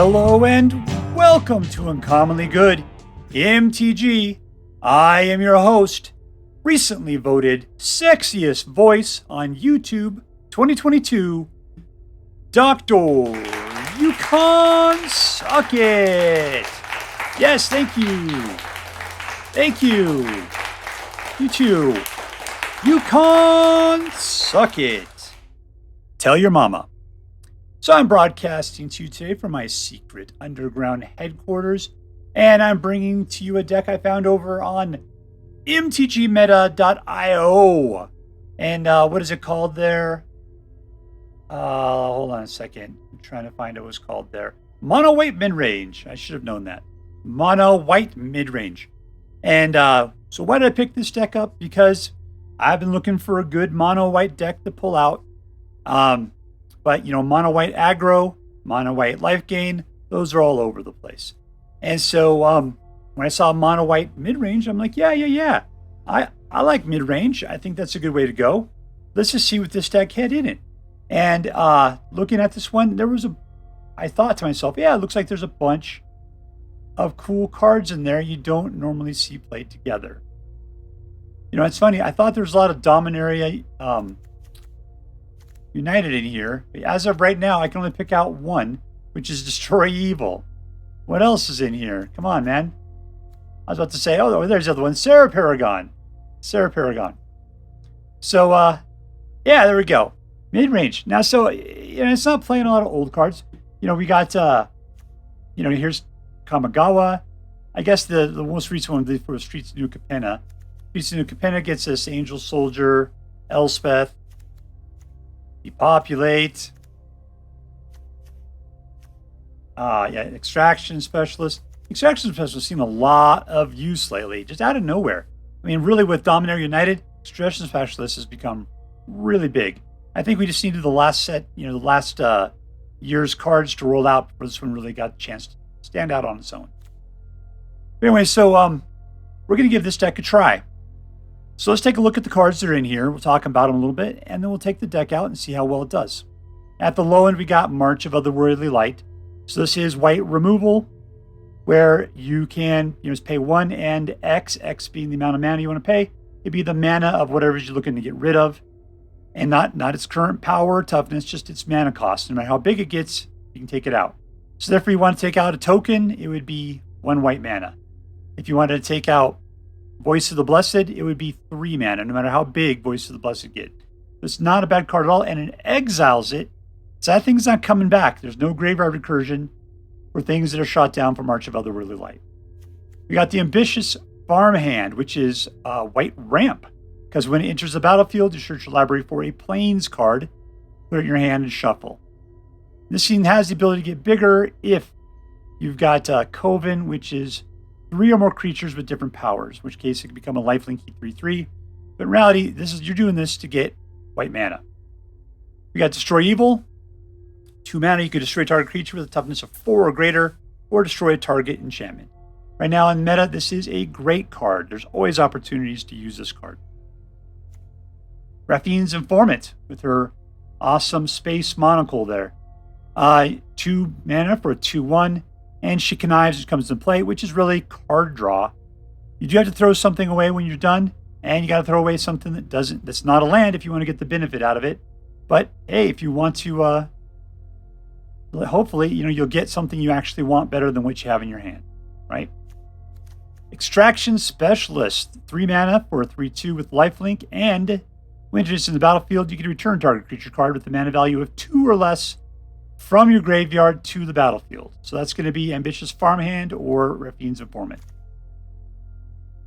Hello and welcome to Uncommonly Good MTG. I am your host, recently voted sexiest voice on YouTube 2022, Doctor. You can't suck it. Yes, thank you. Thank you. You too. You can't suck it. Tell your mama. So I'm broadcasting to you today from my secret underground headquarters, and I'm bringing to you a deck I found over on mtgmeta.io. And what is it called there? Hold on a second. I'm trying to find out what it was called there. Mono White Midrange. I should have known that. Mono White Midrange. And so why did I pick this deck up? Because I've been looking for a good mono white deck to pull out. But, you know, mono white aggro, mono white life gain, those are all over the place. And so when I saw mono white mid-range, I'm like, yeah. I like mid-range. I think that's a good way to go. Let's just see what this deck had in it. And looking at this one, I thought to myself, yeah, it looks like there's a bunch of cool cards in there you don't normally see played together. You know, it's funny. I thought there was a lot of Dominaria United in here. But as of right now, I can only pick out one, which is Destroy Evil. What else is in here? Come on, man. I was about to say, oh, there's the other one. Serra Paragon. So, yeah, there we go. Mid-range. Now, so, you know, it's not playing a lot of old cards. You know, we got, you know, here's Kamigawa. I guess the most recent one for Streets of New Capenna. Streets of New Capenna gets us Angel Soldier, Elspeth, Depopulate. Extraction Specialist. Extraction Specialist has seen a lot of use lately, just out of nowhere. I mean, really, with Dominaria United, Extraction Specialist has become really big. I think we just needed the last set, you know, the last year's cards to roll out before this one really got a chance to stand out on its own. But anyway, so we're going to give this deck a try. So let's take a look at the cards that are in here. We'll talk about them a little bit, and then we'll take the deck out and see how well it does. At the low end, we got March of Otherworldly Light. So this is white removal, where you can, you know, just pay 1 and X being the amount of mana you want to pay. It'd be the mana of whatever you're looking to get rid of, and not its current power or toughness, just its mana cost. No matter how big it gets, you can take it out. So therefore, you want to take out a token, it would be 1 white mana. If you wanted to take out Voice of the Blessed, it would be 3 mana, no matter how big Voice of the Blessed get. It's not a bad card at all, and it exiles it. So that thing's not coming back. There's no graveyard recursion for things that are shot down for March of Otherworldly Light. We got the Ambitious Farmhand, which is a white ramp, because when it enters the battlefield, you search your library for a Plains card, put it in your hand, and shuffle. This scene has the ability to get bigger if you've got Coven, which is 3 or more creatures with different powers, in which case it can become a lifelink 3/3. But in reality, you're doing this to get white mana. We got Destroy Evil. 2 mana, you can destroy a target creature with a toughness of 4 or greater, or destroy a target enchantment. Right now in meta, this is a great card. There's always opportunities to use this card. Raffine's Informant with her awesome space monocle there. 2 mana for a 2/1. And she connives, which comes into play, which is really card draw. You do have to throw something away when you're done, and you got to throw away something that's not a land if you want to get the benefit out of it. But hey, if you want to, hopefully, you know, you'll get something you actually want better than what you have in your hand, right? Extraction Specialist, 3 mana for a 3/2 with lifelink, and when it's in the battlefield, you can return target creature card with a mana value of 2 or less from your graveyard to the battlefield. So that's going to be Ambitious Farmhand or Raffine's Informant.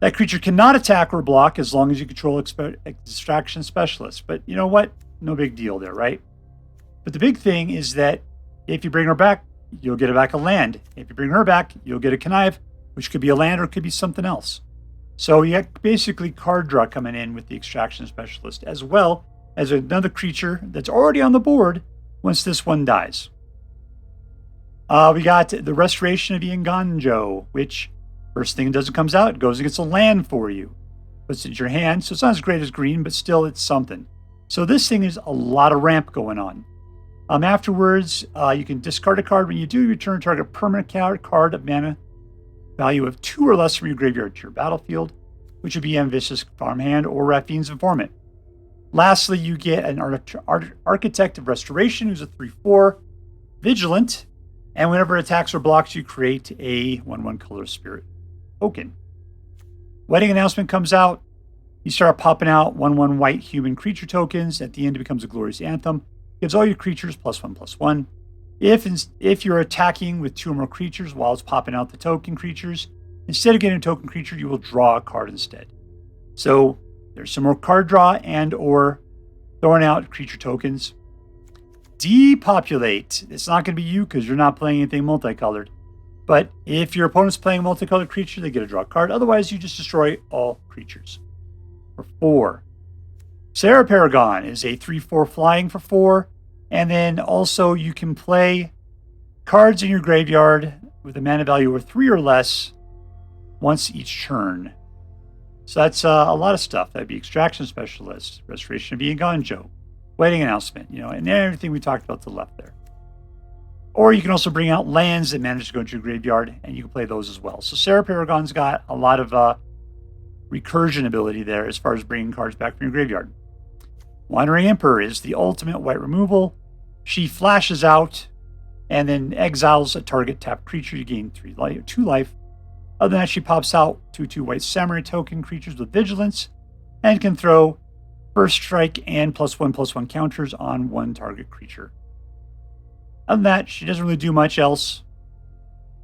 That creature cannot attack or block as long as you control Extraction Specialist. But you know what? No big deal there, right? But the big thing is that if you bring her back, you'll get back a land. If you bring her back, you'll get a connive, which could be a land or it could be something else. So you have basically card draw coming in with the Extraction Specialist, as well as another creature that's already on the board once this one dies. We got the Restoration of Eiganjo, which first thing it does, it comes out, it goes and gets a land for you. Puts it in your hand, so it's not as great as green, but still it's something. So this thing is a lot of ramp going on. Afterwards, you can discard a card. When you do, return target permanent card of mana value of 2 or less from your graveyard to your battlefield, which would be Ambitious Farmhand or Raffine's Informant. Lastly, you get an Architect of Restoration, who's a 3/4, Vigilant, and whenever it attacks or blocks, you create a 1/1 Color Spirit token. Wedding Announcement comes out. You start popping out 1/1 white human creature tokens. At the end, it becomes a Glorious Anthem. Gives all your creatures +1/+1. If you're attacking with 2 or more creatures while it's popping out the token creatures, instead of getting a token creature, you will draw a card instead. So there's some more card draw and or throwing out creature tokens. Depopulate. It's not going to be you because you're not playing anything multicolored. But if your opponent's playing a multicolored creature, they get a draw card. Otherwise, you just destroy all creatures. For 4. Serra Paragon is a 3/4 flying for 4. And then also you can play cards in your graveyard with a mana value of 3 or less once each turn. So that's a lot of stuff. That'd be Extraction Specialist, Restoration of Eiganjo, Wedding Announcement, and everything we talked about to the left there. Or you can also bring out lands that manage to go into your graveyard, and you can play those as well. So Serra Paragon's got a lot of recursion ability there as far as bringing cards back from your graveyard. Wandering Emperor is the ultimate white removal. She flashes out and then exiles a target tapped creature. You gain 2 life. Other than that, she pops out 2/2 white samurai token creatures with vigilance and can throw first strike and +1/+1 counters on 1 target creature. Other than that, she doesn't really do much else.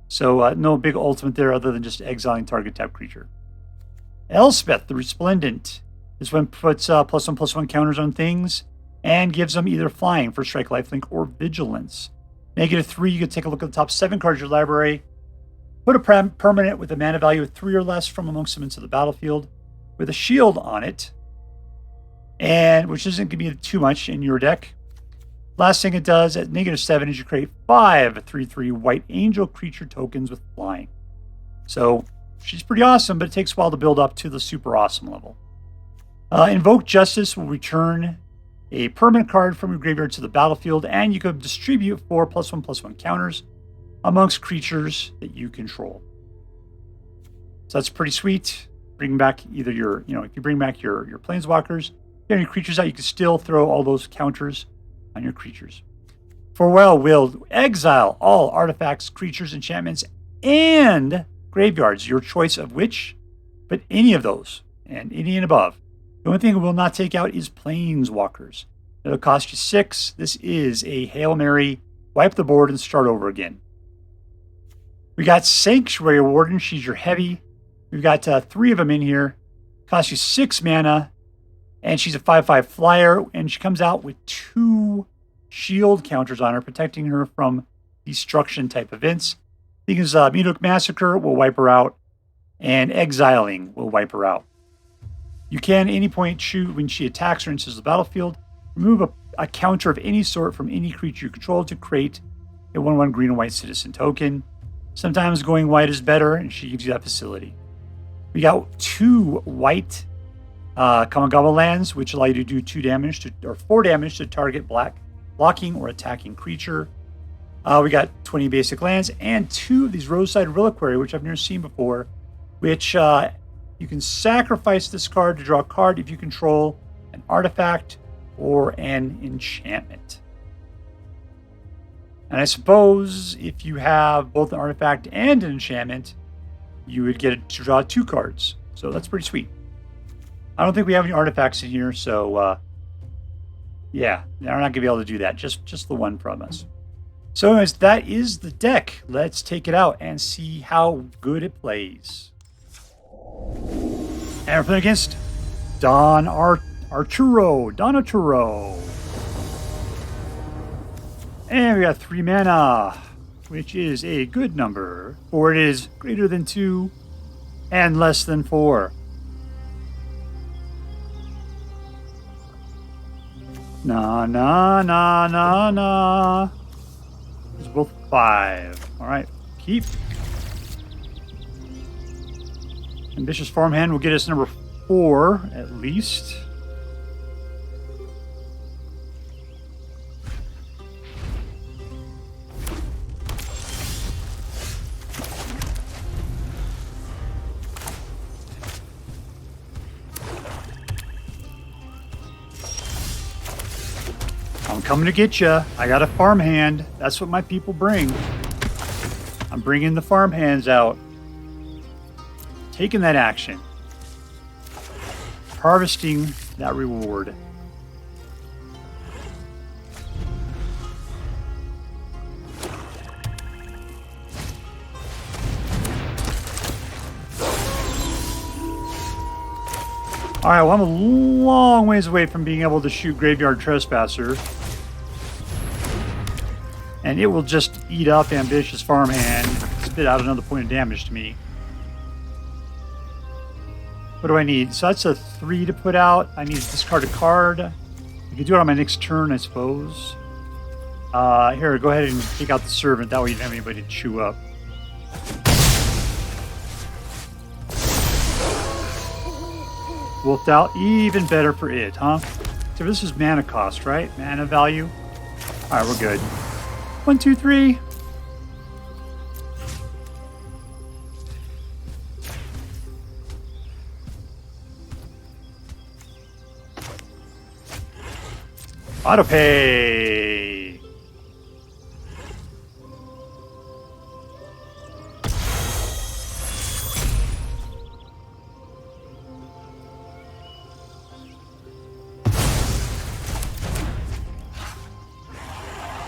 So no big ultimate there other than just exiling target tapped creature. Elspeth the Resplendent. This one puts +1/+1 counters on things and gives them either flying, first strike, lifelink, or vigilance. -3, you can take a look at the top 7 cards of your library. Put a permanent with a mana value of 3 or less from amongst them into the battlefield with a shield on it, and which isn't going to be too much in your deck. Last thing it does at -7 is you create 5 3/3 white angel creature tokens with flying. So she's pretty awesome, but it takes a while to build up to the super awesome level. Invoke Justice will return a permanent card from your graveyard to the battlefield, and you can distribute 4 +1/+1 counters amongst creatures that you control. So that's pretty sweet. Bring back either your, if you bring back your planeswalkers, you have your creatures out, you can still throw all those counters on your creatures. For will exile all artifacts, creatures, enchantments, and graveyards, your choice of which, but any of those, and any and above. The only thing it will not take out is planeswalkers. It'll cost you 6. This is a Hail Mary, wipe the board and start over again. We got Sanctuary Warden. She's your heavy. We've got 3 of them in here. Costs you 6 mana. And she's a 5/5 flyer. And she comes out with 2 shield counters on her, protecting her from destruction type events. Things Mudok Massacre will wipe her out. And Exiling will wipe her out. You can at any point shoot when she attacks or enters the battlefield. Remove a counter of any sort from any creature you control to create a 1/1 green and white citizen token. Sometimes going white is better, and she gives you that facility. We got 2 white Kamigawa lands, which allow you to do 4 damage to target blocking or attacking creature. We got 20 basic lands and 2 of these Roadside Reliquary, which I've never seen before, which you can sacrifice this card to draw a card if you control an artifact or an enchantment. And I suppose if you have both an artifact and an enchantment, you would get to draw 2 cards. So that's pretty sweet. I don't think we have any artifacts in here, so yeah, they're not going to be able to do that. Just the one from us. So anyways, that is the deck. Let's take it out and see how good it plays. And we're playing against DonArturo. And we got 3 mana, which is a good number, for it is greater than 2 and less than 4. Nah. It's both 5. All right, keep. Ambitious Farmhand will get us number 4 at least. coming to get you. I got a farmhand. That's what my people bring. I'm bringing the farmhands out. Taking that action. Harvesting that reward. Alright, well, I'm a long ways away from being able to shoot Graveyard Trespasser. And it will just eat up Ambitious Farmhand, spit out another point of damage to me. What do I need? So that's a 3 to put out. I need to discard a card. I can do it on my next turn, I suppose. Here, go ahead and take out the Servant. That way you don't have anybody to chew up. Wolfed out, even better for it, huh? So this is mana cost, right? Mana value. Alright, we're good. 1, 2, 3. Autopay.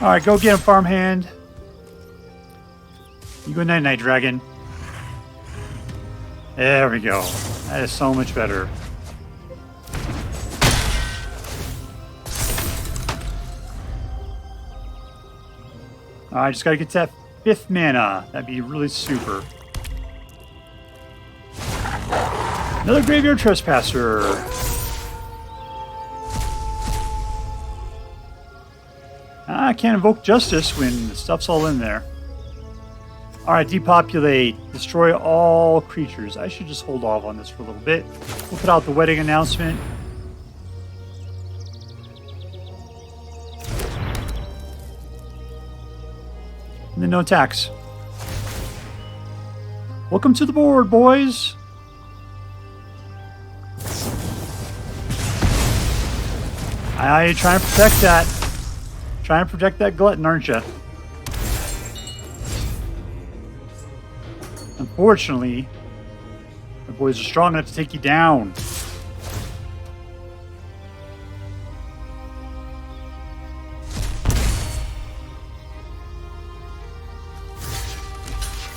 Alright, go get him, farmhand. You go night-night, dragon. There we go. That is so much better. Alright, just gotta get to that 5th mana. That'd be really super. Another Graveyard Trespasser. I can't invoke Justice when the stuff's all in there. Alright, depopulate. Destroy all creatures. I should just hold off on this for a little bit. We'll put out the wedding announcement. And then no attacks. Welcome to the board, boys! I try and protect that. Try and protect that glutton, aren't you? Unfortunately, the boys are strong enough to take you down.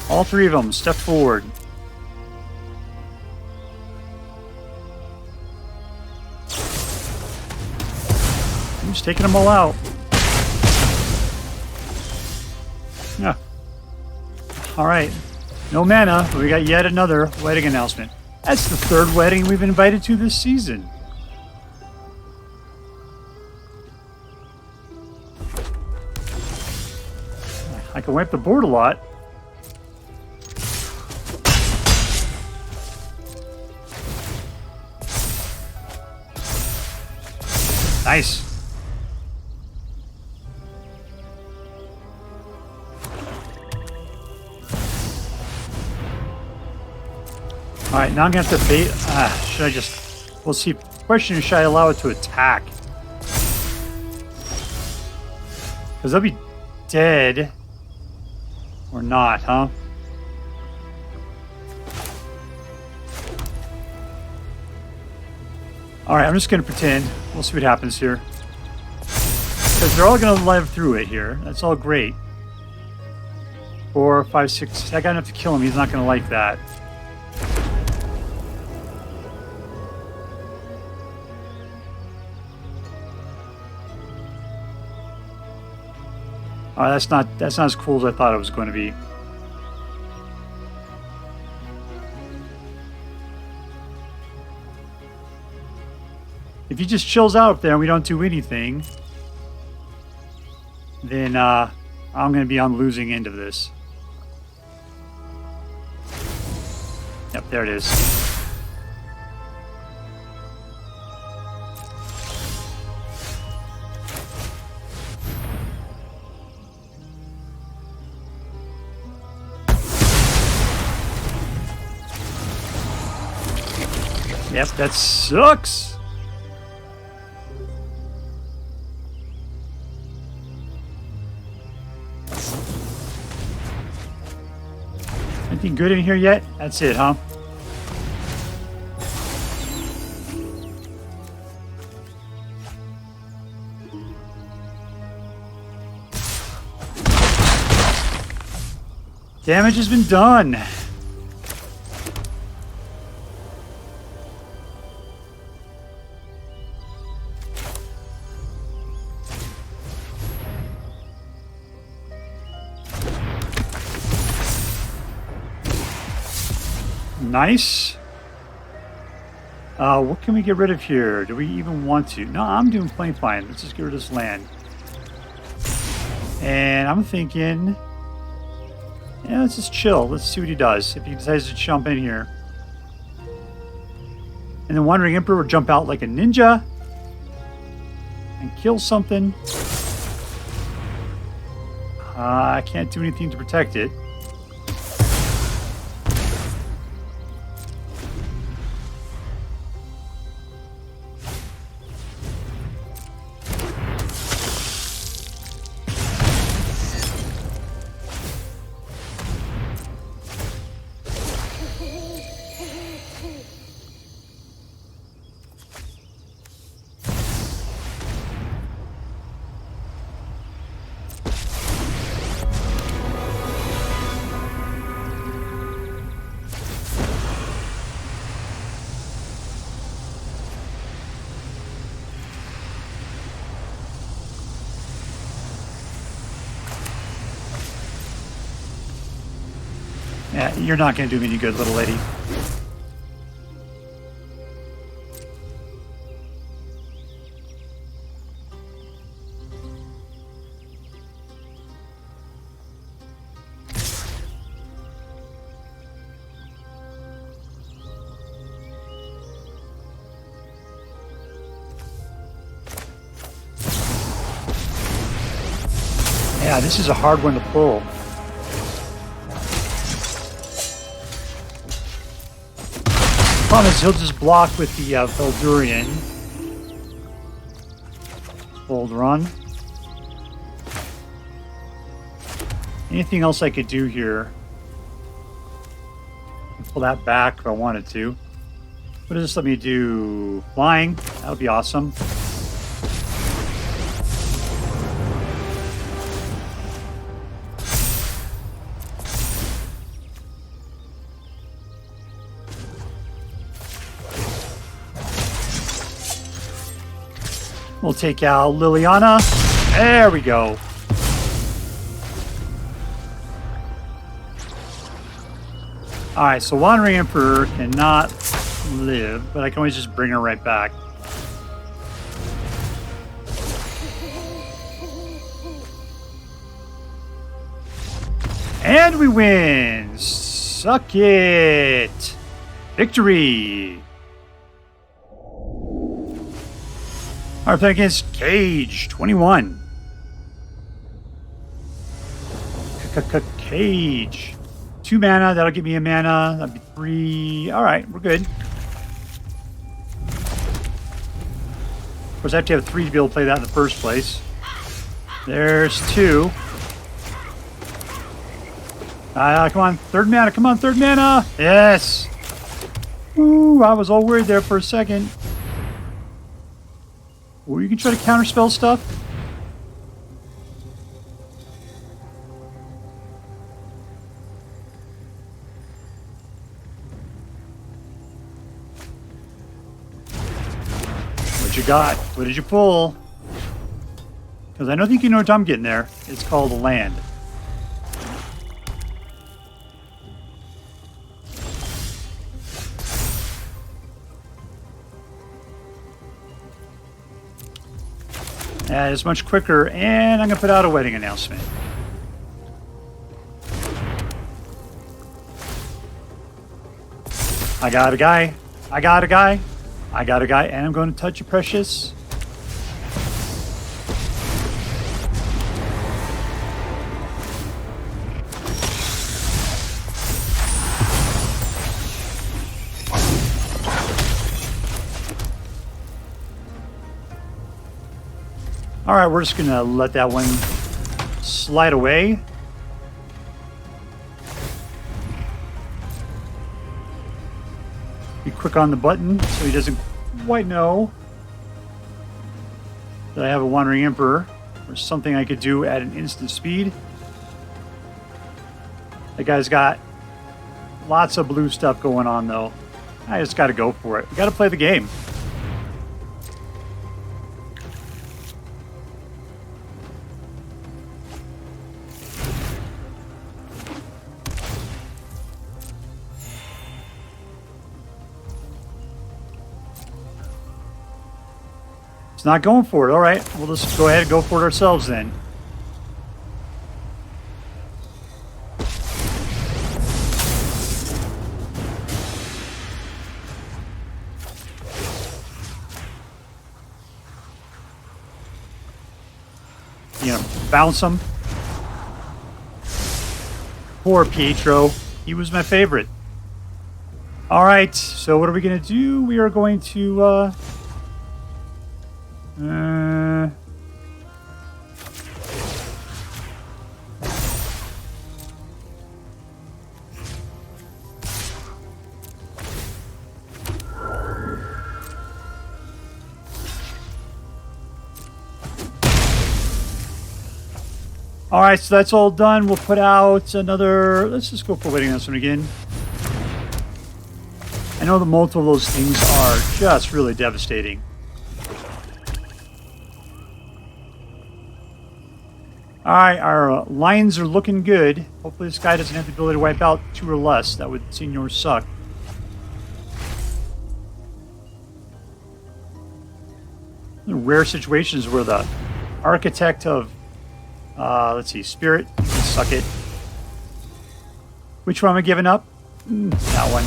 All 3 of them, step forward. I'm just taking them all out. Yeah. Alright. No mana, but we got yet another wedding announcement. That's the 3rd wedding we've invited to this season. I can wipe the board a lot. Nice. Alright, now I'm going to have to bait. Should I just... We'll see. Question is, should I allow it to attack? Because they'll be dead. Or not, huh? Alright, I'm just going to pretend. We'll see what happens here. Because they're all going to live through it here. That's all great. 4, 5, 6. I got enough to kill him. He's not going to like that. That's not as cool as I thought it was going to be. If he just chills out up there and we don't do anything, then I'm going to be on the losing end of this. Yep, there it is. Yep, that sucks. Anything good in here yet? That's it, huh? Damage has been done. Nice. What can we get rid of here? Do we even want to? No, I'm doing plain fine. Let's just get rid of this land. And I'm thinking, yeah, let's just chill. Let's see what he does. If he decides to jump in here. And the Wandering Emperor will jump out like a ninja and kill something. I can't do anything to protect it. Yeah, you're not going to do me any good, little lady. Yeah, this is a hard one to pull. Problem is, he'll just block with the Veldurian. Bold run. Anything else I could do here? Pull that back if I wanted to. What does this let me do? Flying. That would be awesome. We'll take out Liliana. There we go. Alright, so Wandering Emperor cannot live, but I can always just bring her right back. And we win! Suck it! Victory! Our play against Cage, 21. Cage. 2 mana, that'll give me a mana. That'd be 3. Alright, we're good. Of course, I have to have 3 to be able to play that in the first place. There's 2. Come on, 3rd mana, come on, 3rd mana! Yes! Ooh, I was all worried there for a second. Or you can try to counterspell stuff. What you got? What did you pull? Because I don't think you know what I'm getting there. It's called a land. It's much quicker, and I'm going to put out a wedding announcement. I got a guy. I got a guy. I got a guy, and I'm going to touch you, precious. All right, we're just going to let that one slide away. Be quick on the button so he doesn't quite know that I have a Wandering Emperor or something I could do at an instant speed. That guy's got lots of blue stuff going on, though. I just got to go for it. We got to play the game. It's not going for it. All right, we'll just go ahead and go for it ourselves then. You know, bounce him. Poor Pietro. He was my favorite. All right, so what are we going to do? We are going to... All right, so that's all done. We'll put out another... Let's just go for waiting on this one again. I know the multiple of those things are just really devastating. All right, our lines are looking good. Hopefully this guy doesn't have the ability to wipe out 2 or less. That would senior suck. The rare situations where the architect of, let's see, Spirit, suck it. Which one am I giving up? That one.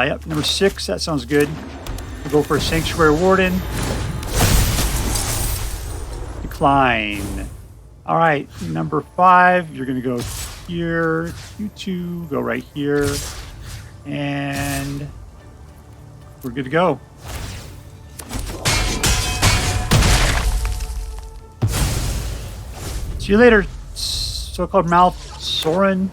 Yep, number 6, that sounds good. We'll go for a Sanctuary Warden. Decline. All right, number 5, you're going to go here. You 2, go right here. And we're good to go. See you later, so-called mouth Soren.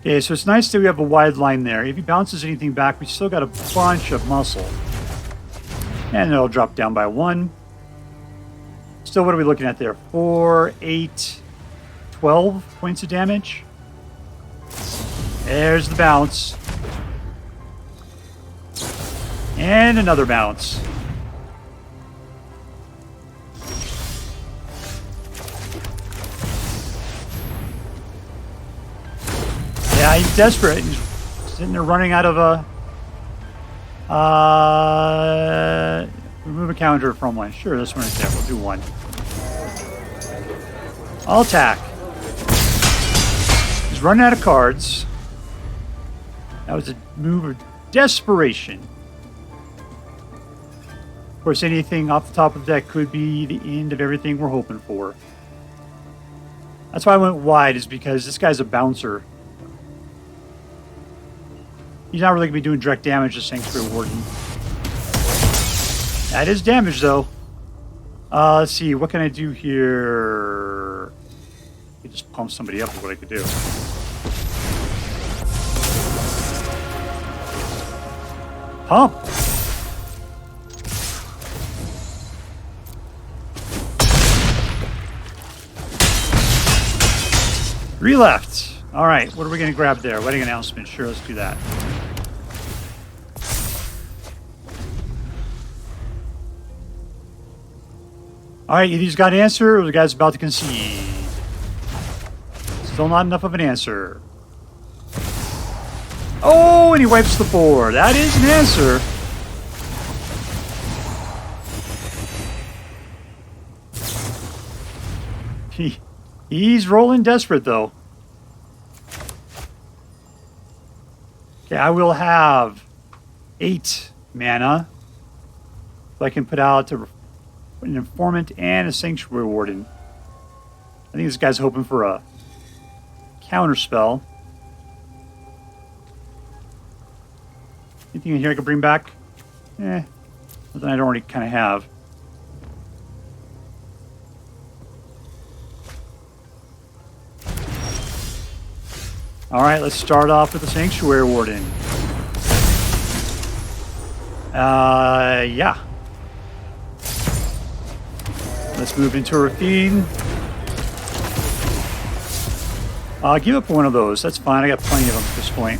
Okay, so it's nice that we have a wide line there. If he bounces anything back, we still got a bunch of muscle. And it'll drop down by 1. Still, what are we looking at there? 4, 8, 12 points of damage. There's the bounce. And another bounce. Yeah, he's desperate. He's sitting there running out of a... remove a counter from one. Sure, this one is there. We'll do 1. I'll attack. He's running out of cards. That was a move of desperation. Of course, anything off the top of the deck could be the end of everything we're hoping for. That's why I went wide, is because this guy's a bouncer. He's not really going to be doing direct damage to Sanctuary Warden. That is damage, though. Let's see. What can I do here? I could just pump somebody up is what I could do. Pump! 3 left. All right. What are we going to grab there? Wedding announcement. Sure, let's do that. All right, either he's got an answer or the guy's about to concede. Still not enough of an answer. Oh, and he wipes the board. That is an answer. He's rolling desperate, though. Okay, I will have 8 mana. So I can put out an Informant and a Sanctuary Warden. I think this guy's hoping for a counter spell. Anything in here I can bring back? Eh. Something I don't already kind of have. Alright, let's start off with the Sanctuary Warden. Yeah. Let's move into a Rafine. I'll give up one of those. That's fine. I got plenty of them at this point.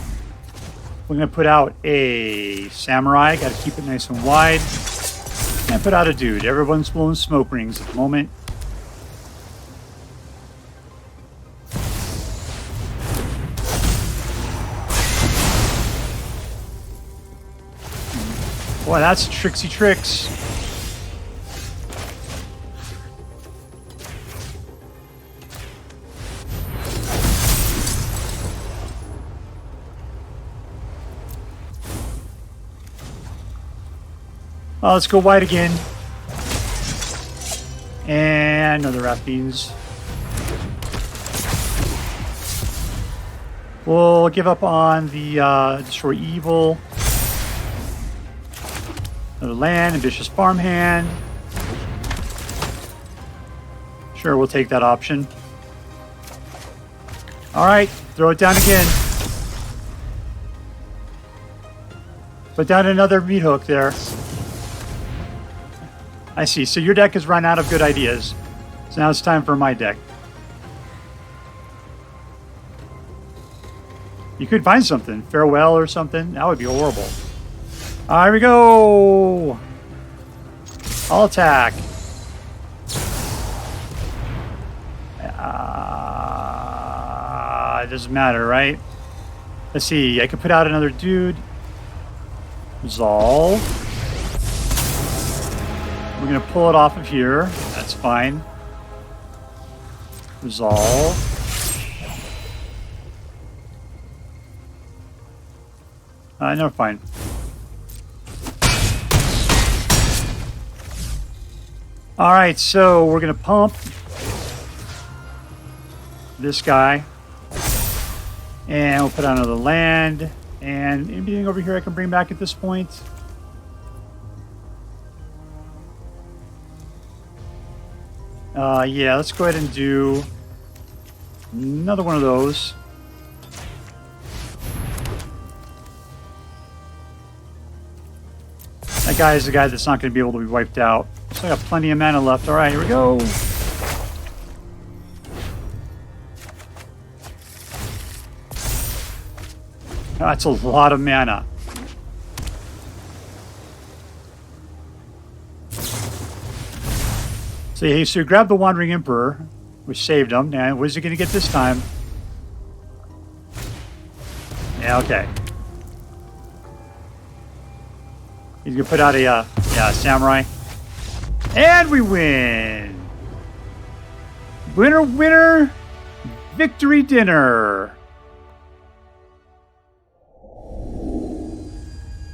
We're going to put out a Samurai. Got to keep it nice and wide. And put out a Dude. Everyone's blowing smoke rings at the moment. Boy, that's tricksy tricks. Oh, let's go white again. And another Rapines. We'll give up on the Destroy Evil. Another land, Ambitious Farmhand. Sure, we'll take that option. Alright, throw it down again. Put down another meat hook there. I see. So your deck has run out of good ideas. So now it's time for my deck. You could find something. Farewell or something. That would be horrible. Here we go. I'll attack. It doesn't matter, right? Let's see. I could put out another Dude. Resolve. We're going to pull it off of here. That's fine. Resolve. No, fine. Alright, so we're going to pump this guy. And we'll put on another land. And anything over here I can bring back at this point? Yeah, let's go ahead and do another one of those. That guy is the guy that's not going to be able to be wiped out. So I got plenty of mana left. All right, here we go. That's a lot of mana. So you grab the Wandering Emperor, which saved him. Now, what is he going to get this time? Yeah, okay. He's going to put out a Samurai. And we win! Winner, winner, victory dinner!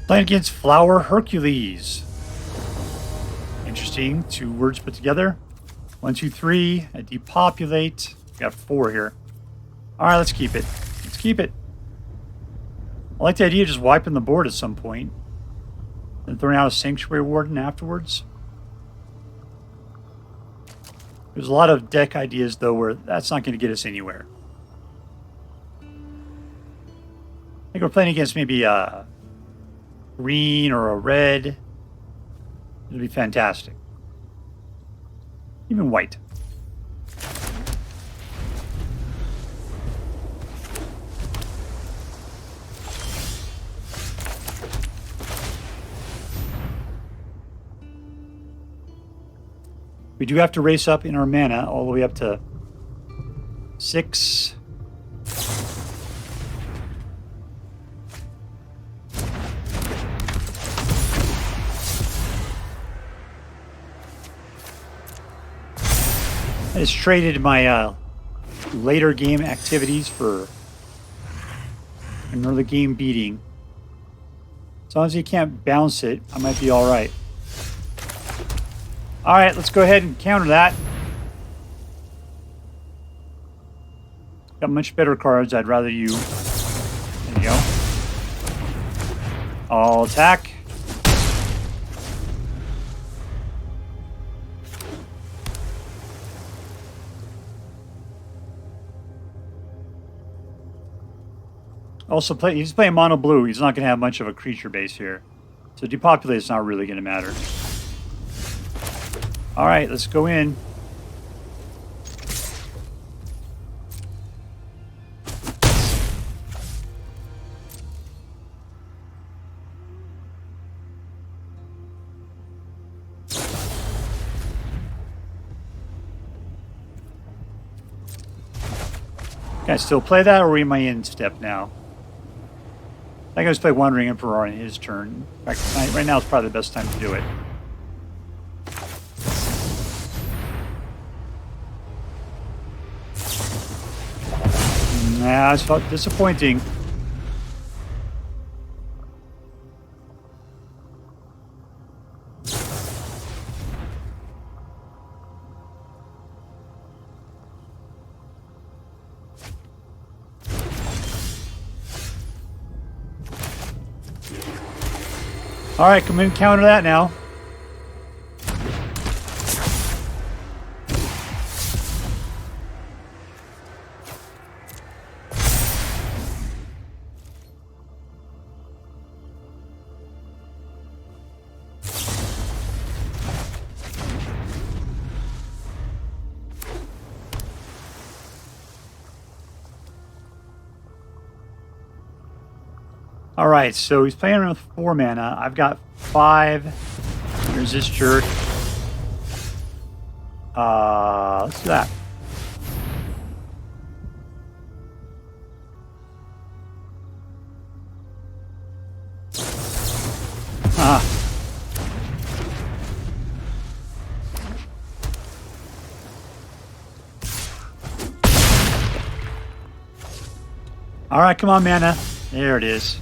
Playing against FlowerHercules. Interesting. 2 words put together. 1, 2, 3. I depopulate. Got 4 here. Alright, let's keep it. Let's keep it. I like the idea of just wiping the board at some point. Then throwing out a Sanctuary Warden afterwards. There's a lot of deck ideas, though, where that's not going to get us anywhere. I think we're playing against maybe a green or a red. It'll be fantastic. Even white. We do have to race up in our mana all the way up to 6. I just traded my later game activities for an early game beating. As long as you can't bounce it, I might be alright. Alright, let's go ahead and counter that. Got much better cards. I'd rather you... There you go. I'll attack. Also, he's playing mono blue. He's not going to have much of a creature base here. So depopulate is not really going to matter. All right, let's go in. Can I still play that, or am I in step now? I think I just play Wandering Emperor on his turn. In fact, right now is probably the best time to do it. Nah, it's felt disappointing. All right, come in and counter that now. All right, so he's playing around with 4 mana. I've got 5. Here's this jerk. Let's do that. All right, come on, mana. There it is.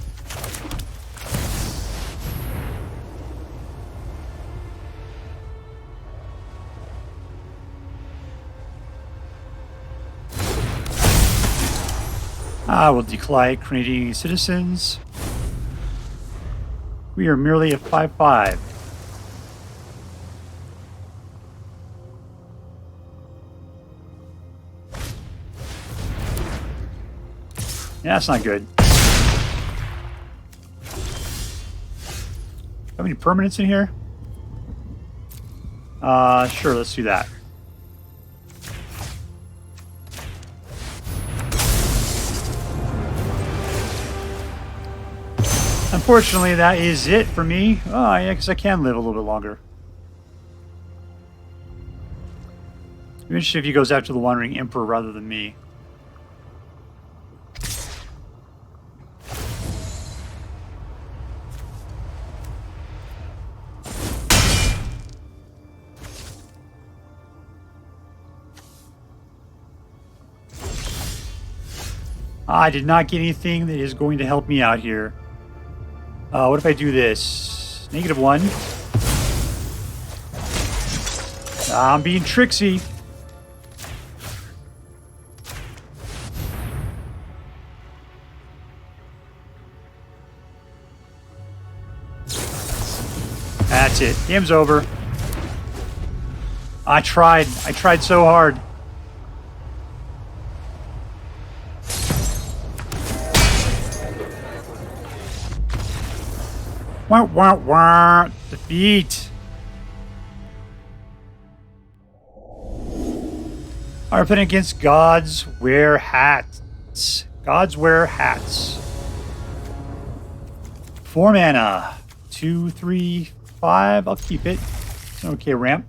We'll decline creating citizens. We are merely a 5/5. Yeah, that's not good. Have any permanents in here? Sure, let's do that. Unfortunately, that is it for me. Oh, yeah, because I can live a little bit longer. I'm interested if he goes after the Wandering Emperor rather than me. I did not get anything that is going to help me out here. What if I do this? -1. I'm being tricksy. That's it. Game's over. I tried so hard. Wah, wah, wah. Defeat. We're playing against godswearhats. Godswearhats. 4 mana. 2, 3, 5. I'll keep it. Okay, ramp.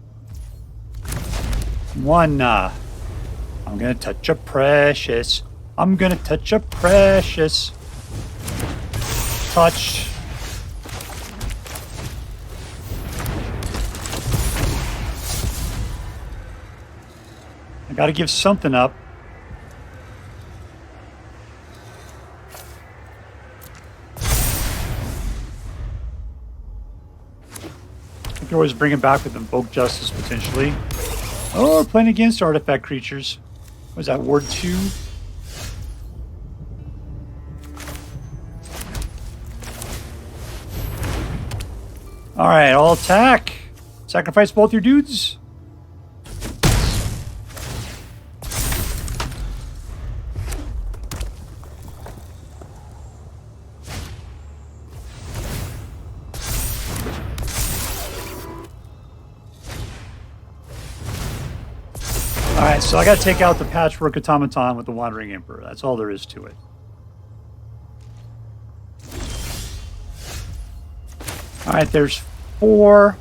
1. I'm gonna touch a precious. I'm gonna touch a precious. Touch. I gotta give something up. I can always bring him back with Invoke Justice, potentially. Oh, we're playing against artifact creatures. Was that Ward 2? Alright, I'll attack. Sacrifice both your dudes. Alright, so I gotta take out the Patchwork Automaton with the Wandering Emperor. That's all there is to it. Alright, there's 4.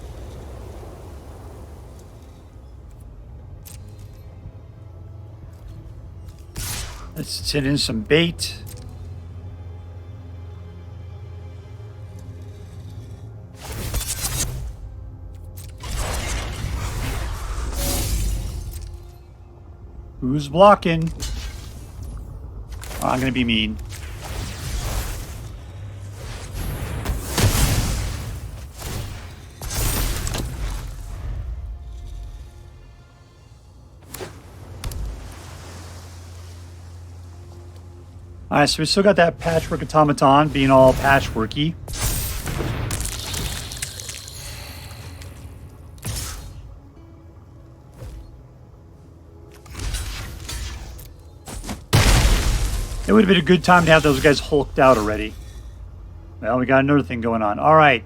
Let's send in some bait. Who's blocking? Oh, I'm going to be mean. Alright, so we still got that Patchwork Automaton being all patchworky. It would have been a good time to have those guys hulked out already. Well, we got another thing going on. Alright,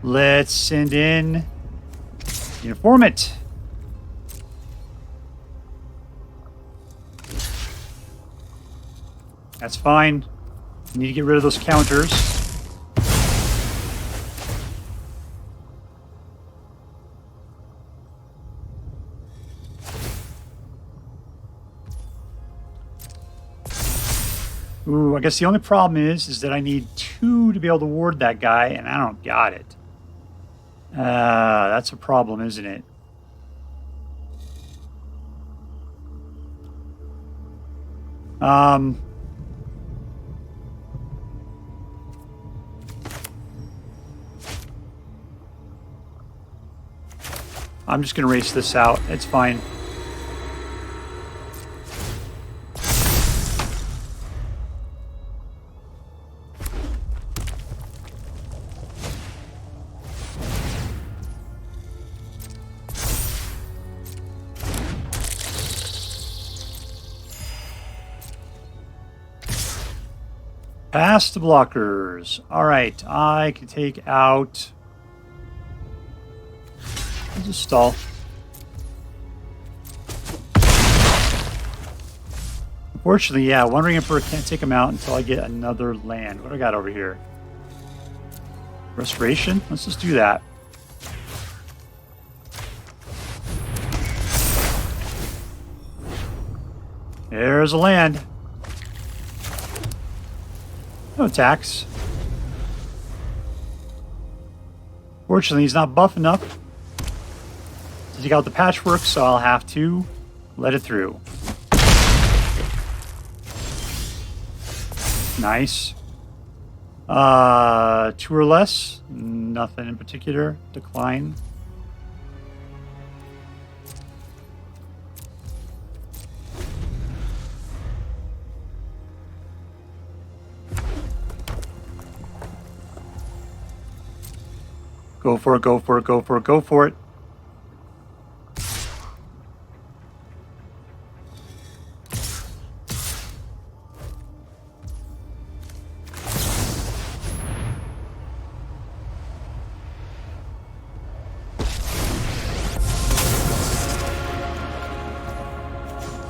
let's send in the Informant. That's fine. You need to get rid of those counters. Ooh, I guess the only problem is that I need 2 to be able to ward that guy, and I don't got it. That's a problem, isn't it? I'm just going to race this out. It's fine. Past the blockers. Alright, I can take out... I'll just stall. Unfortunately, yeah, Wandering Emperor can't take him out until I get another land. What do I got over here? Restoration? Let's just do that. There's a land. No attacks. Fortunately, he's not buff enough to take out the patchwork, so I'll have to let it through. Nice. 2 or less. Nothing in particular. Decline. Go for it, go for it, go for it, go for it.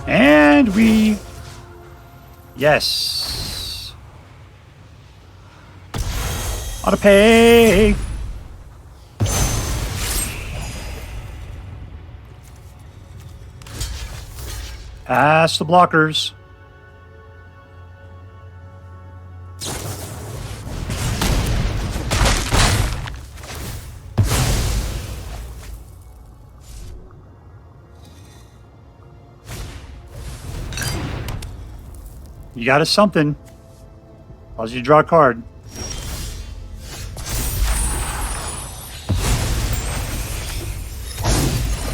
And we... Yes. Auto pay. Pass the blockers. You got us something. Allows you to draw a card.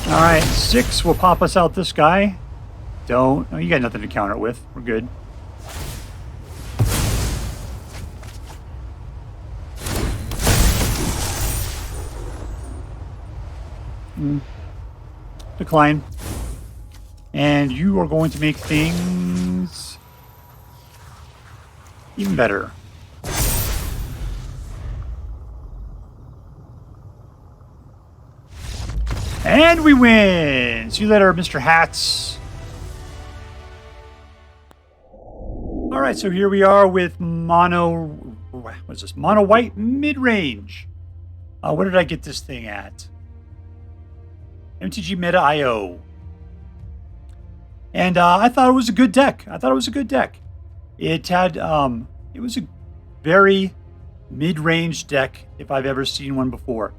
Alright, 6 will pop us out this guy. Don't. Oh, you got nothing to counter it with. We're good. Decline. And you are going to make things even better. And we win! See you later, Mr. Hats. right, so here we are with mono, what's this? Mono white mid-range. Where did I get this thing at? MTG Meta IO. And I thought it was a good deck. It had, it was a very mid-range deck if I've ever seen one before.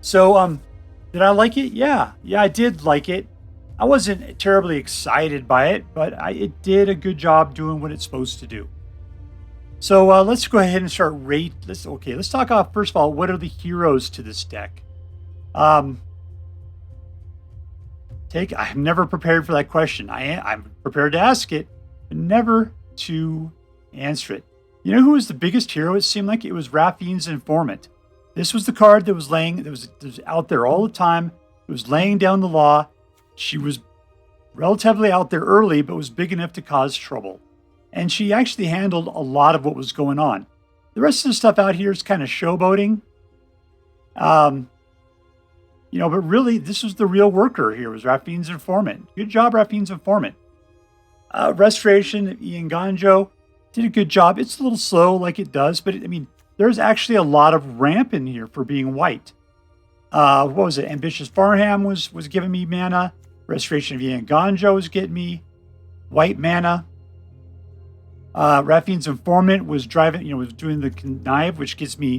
So, did I like it? Yeah, I did like it. I wasn't terribly excited by it, but it did a good job doing what it's supposed to do. So let's go ahead and start let's talk about, first of all, what are the heroes to this deck? I'm never prepared for that question. I'm prepared to ask it, but never to answer it. You know who was the biggest hero? It seemed like it was Raffine's Informant. This was the card that was out there all the time. It was laying down the law. She was relatively out there early, but was big enough to cause trouble. And she actually handled a lot of what was going on. The rest of the stuff out here is kind of showboating. But really, this was the real worker here, was Raffine's Informant. Good job, Raffine's Informant. Restoration of Eiganjo did a good job. It's a little slow like it does, but there's actually a lot of ramp in here for being white. What was it? Ambitious Farham was giving me mana. Restoration of Eiganjo was getting me white mana. Raffine's Informant was was doing the connive, which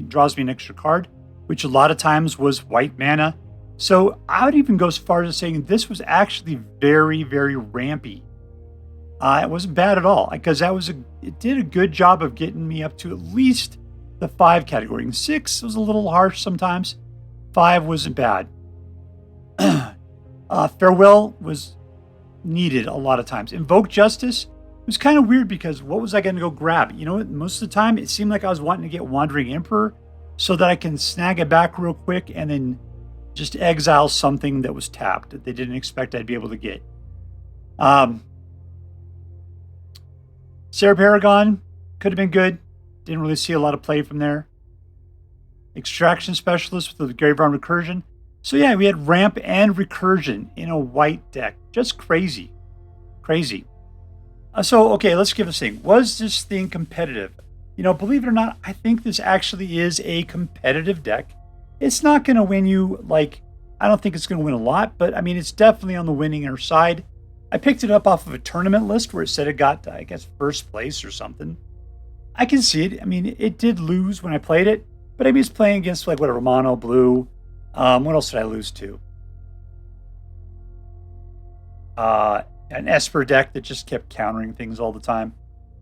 draws me an extra card, which a lot of times was white mana. So I would even go as far as saying this was actually very, very rampy. It wasn't bad at all, because it did a good job of getting me up to at least the 5 category. And 6 was a little harsh sometimes. 5 wasn't bad. Farewell was needed a lot of times. Invoke Justice was kind of weird, because what was I going to go grab? You know what? Most of the time, it seemed like I was wanting to get Wandering Emperor so that I can snag it back real quick and then just exile something that was tapped that they didn't expect I'd be able to get. Serra Paragon could have been good. Didn't really see a lot of play from there. Extraction Specialist with the Graveyard Recursion. So yeah, we had ramp and recursion in a white deck. Just crazy. Crazy. Let's give this thing. Was this thing competitive? Believe it or not, I think this actually is a competitive deck. It's not going to win you, I don't think it's going to win a lot, but it's definitely on the winning side. I picked it up off of a tournament list where it said it got, I guess, first place or something. I can see it. It did lose when I played it, but it's playing against, mono, blue. What else did I lose to? An Esper deck that just kept countering things all the time.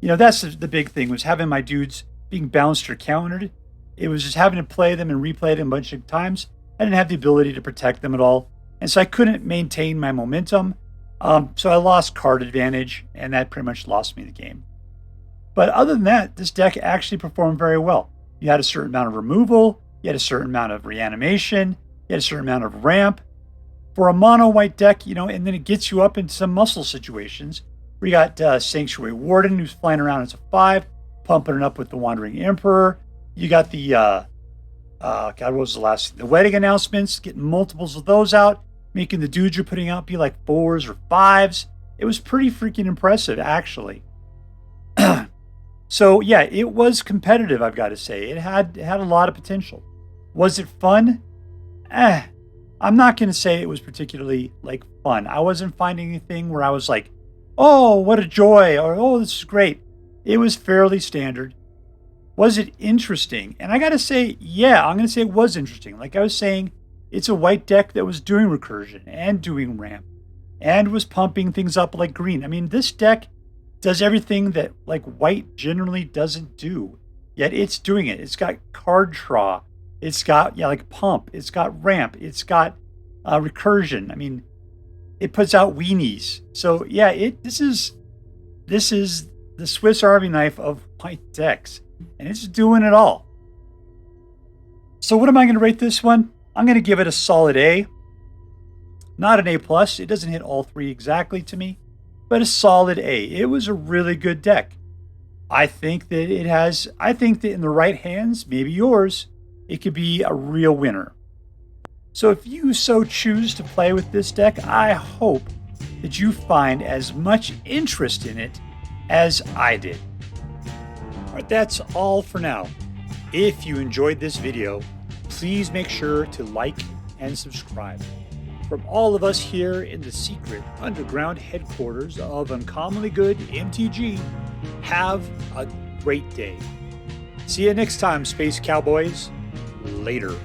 That's the big thing, was having my dudes being bounced or countered. It was just having to play them and replay them a bunch of times. I didn't have the ability to protect them at all. And so I couldn't maintain my momentum. So I lost card advantage, and that pretty much lost me the game. But other than that, this deck actually performed very well. You had a certain amount of removal. You had a certain amount of reanimation. You had a certain amount of ramp. For a mono white deck, and then it gets you up into some muscle situations. We got Sanctuary Warden, who's flying around as a 5, pumping it up with the Wandering Emperor. You got the, what was the last thing? The wedding announcements, getting multiples of those out, making the dudes you're putting out be like 4s or 5s. It was pretty freaking impressive, actually. So, yeah, it was competitive, I've got to say. It had a lot of potential. Was it fun? I'm not going to say it was particularly, fun. I wasn't finding anything where I was like, oh, what a joy, or oh, this is great. It was fairly standard. Was it interesting? And I got to say, yeah, I'm going to say it was interesting. Like I was saying, it's a white deck that was doing recursion and doing ramp and was pumping things up like green. This deck does everything that white generally doesn't do, yet it's doing it. It's got card draw. It's got, pump. It's got ramp. It's got recursion. It puts out weenies. So yeah, this is the Swiss Army knife of white decks, and it's doing it all. So what am I going to rate this one? I'm going to give it a solid A. Not an A+. It doesn't hit all 3 exactly to me, but a solid A. It was a really good deck. I think that in the right hands, maybe yours, it could be a real winner. So if you so choose to play with this deck, I hope that you find as much interest in it as I did. Alright, that's all for now. If you enjoyed this video, please make sure to like and subscribe. From all of us here in the secret underground headquarters of Uncommonly Good MTG, have a great day. See you next time, Space Cowboys. Later.